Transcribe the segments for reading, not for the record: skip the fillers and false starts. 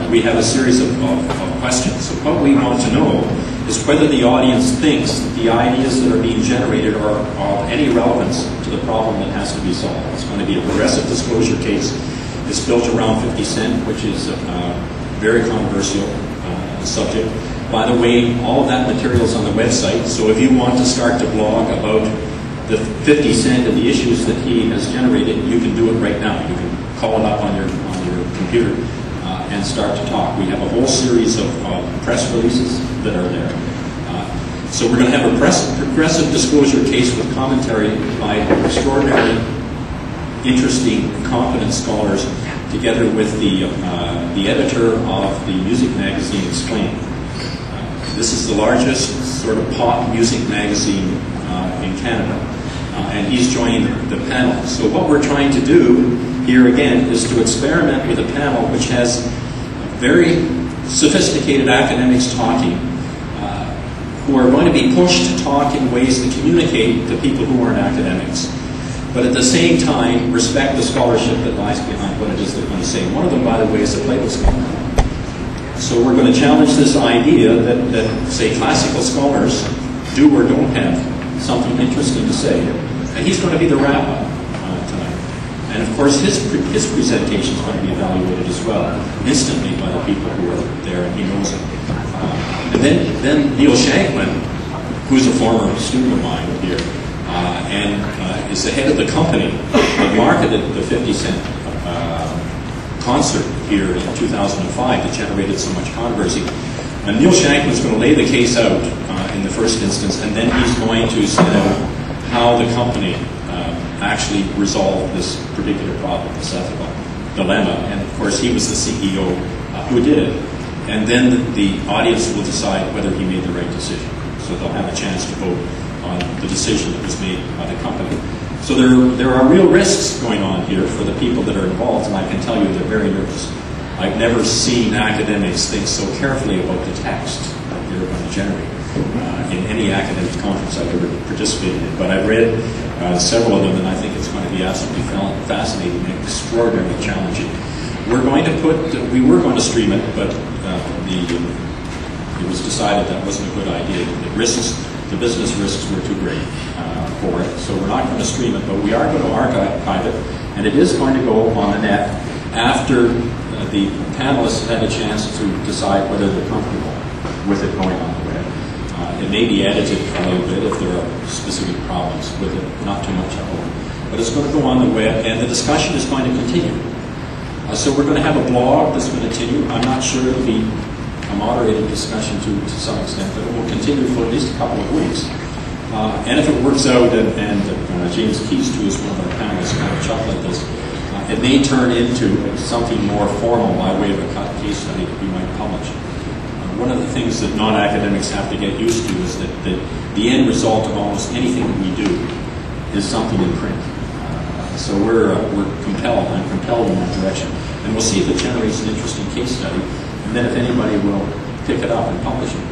we have a series of questions. So what we want to know is whether the audience thinks that the ideas that are being generated are of any relevance to the problem that has to be solved. It's going to be a progressive disclosure case. It's built around 50 Cent, which is a very controversial subject. By the way, all of that material is on the website, so if you want to start to blog about the 50 Cent and the issues that he has generated, you can do it right now. You can call it up on your computer and start to talk. We have a whole series of press releases that are there. So we're going to have a progressive disclosure case with commentary by extraordinary, interesting, competent scholars, together with the editor of the music magazine Explain. This is the largest sort of pop music magazine in Canada, and he's joining the panel. So what we're trying to do here again is to experiment with a panel which has very sophisticated academics talking, who are going to be pushed to talk in ways that communicate to people who aren't academics, but at the same time respect the scholarship that lies behind what it is they're going to say. One of them, by the way, is a Plato scholar. So we're going to challenge this idea that say, classical scholars do or don't have something interesting to say. And he's going to be the rabbi tonight. And of course, his presentation is going to be evaluated as well, instantly by the people who are there, and he knows it. And then Neil Shankman, who's a former student of mine here, and is the head of the company that marketed the 50 Cent concert here in 2005 that generated so much controversy. And Neil Shankman is going to lay the case out in the first instance, and then he's going to set out how the company actually resolved this particular problem, this ethical dilemma. And of course, he was the CEO who did it. And then the audience will decide whether he made the right decision. So they'll have a chance to vote on the decision that was made by the company. So there are real risks going on here for the people that are involved, and I can tell you they're very nervous. I've never seen academics think so carefully about the text that they're going to generate in any academic conference I've ever participated in. But I've read several of them, and I think it's going to be absolutely fascinating and extraordinarily challenging. We were going to stream it, but it was decided that wasn't a good idea. The business risks were too great for it, so we're not going to stream it, but we are going to archive it, and it is going to go on the net after the panelists have had a chance to decide whether they're comfortable with it going on the web. It may be edited a little bit if there are specific problems with it, not too much, I hope. But it's going to go on the web, and the discussion is going to continue. So we're going to have a blog that's going to continue. I'm not sure it'll be a moderated discussion to some extent, but it will continue for at least a couple of weeks. And if it works out, and James Keys, too, is one of our panelists, kind of chuckle at this, it may turn into something more formal by way of a case study that we might publish. One of the things that non-academics have to get used to is that the end result of almost anything that we do is something in print. So we're compelled. I'm compelled in that direction. And we'll see if it generates an interesting case study. And then if anybody will pick it up and publish it,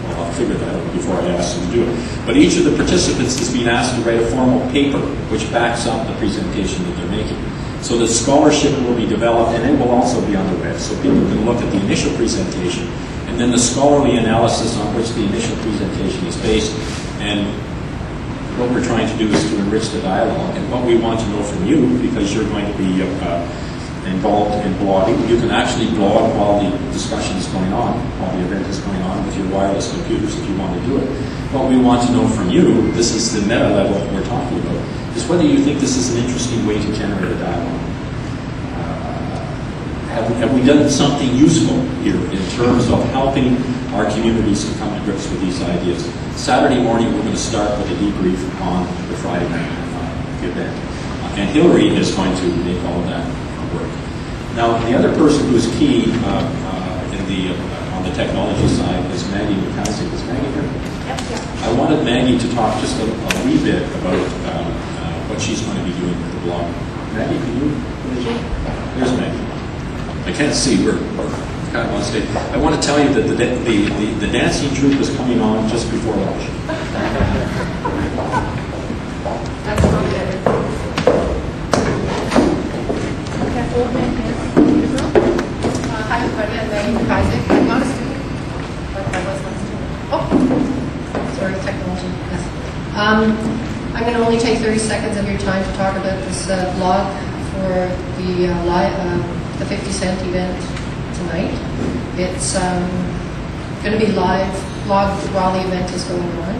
well, I'll figure that out before I ask them to do it. But each of the participants is being asked to write a formal paper which backs up the presentation that they're making. So the scholarship will be developed, and it will also be on the web. So people can look at the initial presentation, and then the scholarly analysis on which the initial presentation is based. And what we're trying to do is to enrich the dialogue. And what we want to know from you, because you're going to be involved in blogging, you can actually blog while the discussion is going on, while the event is going on with your wireless computers if you want to do it. What we want to know from you, this is the meta level that we're talking about, is whether you think this is an interesting way to generate a dialogue. Have we done something useful here in terms of helping our communities to come to grips with these ideas? Saturday morning, we're going to start with a debrief on the Friday night event. And Hillary is going to make all of that work. Now, the other person who is key on the technology side is Maggie McCaskey. Is Maggie here? Yep. I wanted Maggie to talk just a wee bit about what she's going to be doing with the blog. Maggie, can you? There's Maggie. I can't see. We're kind of on stage. I want to tell you that the dancing troupe is coming on just before lunch. That's not good. Hi, everybody. I'm I'm going to only take 30 seconds of your time to talk about this blog for the 50 Cent event tonight. It's going to be live blogged while the event is going on.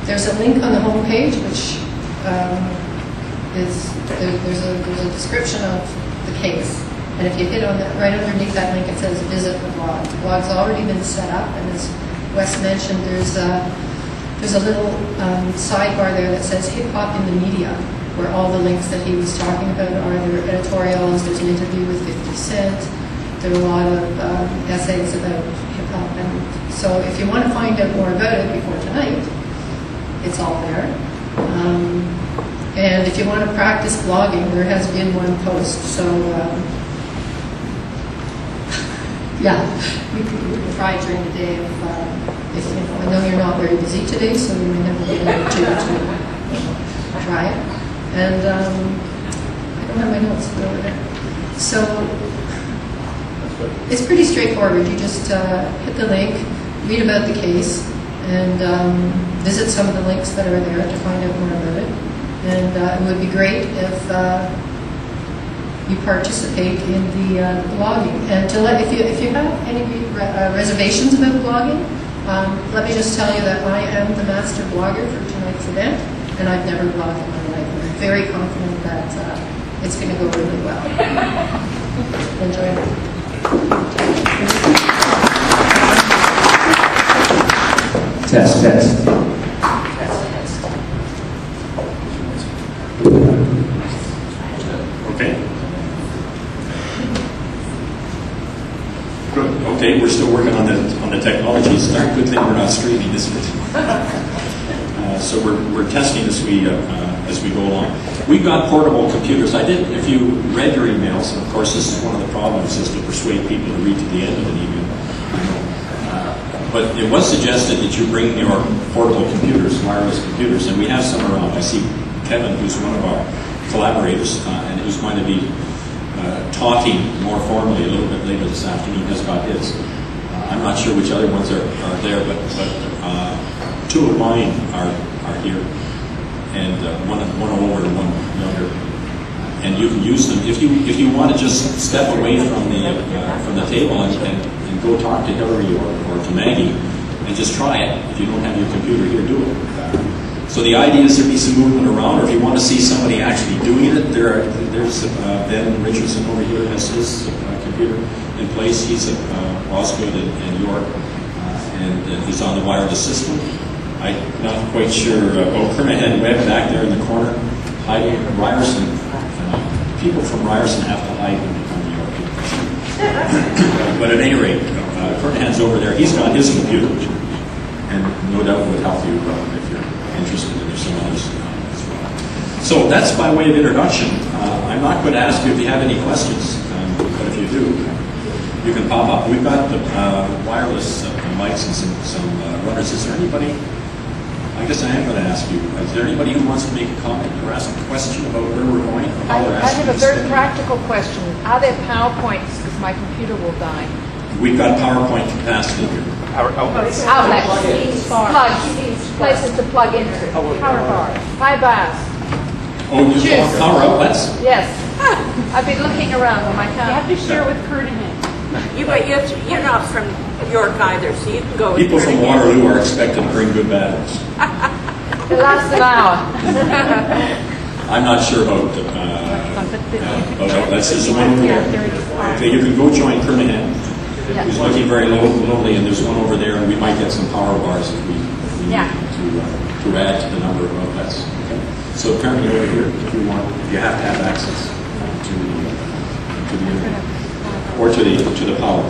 There's a link on the homepage which there's a description of the case. And if you hit on that, right underneath that link, it says visit the blog. The blog's already been set up, and as Wes mentioned, there's a little sidebar there that says hip hop in the media, where all the links that he was talking about are. There are editorials, there's an interview with 50 Cent, there are a lot of essays about hip hop. And so if you want to find out more about it before tonight, it's all there. And if you want to practice blogging, there has been one post. So yeah, we could try during the day if you know. I know you're not very busy today, so you may have a minute or two to try it. And I don't have my notes over there. So it's pretty straightforward. You just hit the link, read about the case, and visit some of the links that are there to find out more about it. And it would be great if you participate in the blogging. And if you have any reservations about blogging, let me just tell you that I am the master blogger for tonight's event, and I've never blogged in my life. I'm very confident that it's going to go really well. Enjoy it. Test. Okay. Good. Okay, we're still working on the technology. It's a good thing we're not streaming this bit. So we're testing as we go along. We've got portable computers. If you read your emails, and of course this is one of the problems, is to persuade people to read to the end of an email. But it was suggested that you bring your portable computers, wireless computers, and we have some around. I see Kevin, who's one of our collaborators, and who's going to be talking more formally a little bit later this afternoon, has got his. I'm not sure which other ones are there, but two of mine are here, and one older and one younger. And you can use them if you want to just step away from the table and go talk to Hillary or to Maggie and just try it. If you don't have your computer here, do it. So the idea is there be some movement around, or if you want to see somebody actually doing it, there's Ben Richardson over here has his computer in place. He's at Osgood and York, and he's on the wireless system. I'm not quite sure. Kernahan Webb back there in the corner, hiding. Ryerson. People from Ryerson have to hide when they come to York. But at any rate, Kernahan's over there. He's got his computer, and no doubt would help you if you're interested, and there's some others as well. So that's by way of introduction. I'm not going to ask you if you have any questions, but if you do, you can pop up. We've got the wireless mics and some runners. Is there anybody? I guess I am going to ask you. Is there anybody who wants to make a comment or ask a question about where we're going? Or how I have a very practical question. Are there PowerPoints? Because my computer will die. We've got PowerPoint capacity here. Outlets. Plugs. Places to plug into. Power bars. 5 bars. Oh, you want power outlets? Yes. I've been looking around when I can't. You have to share with Kernahan. You're not from York either, so you can go with People from Waterloo are expected to bring good batteries. It lasts an hour. I'm not sure about outlets. There's one over there. Okay, you can go join Kernahan, who's looking very lonely, and there's one over there, and we might get some power bars if we need to add to the number of outlets. Okay. So apparently over here, if you have to have access to the internet or to the power.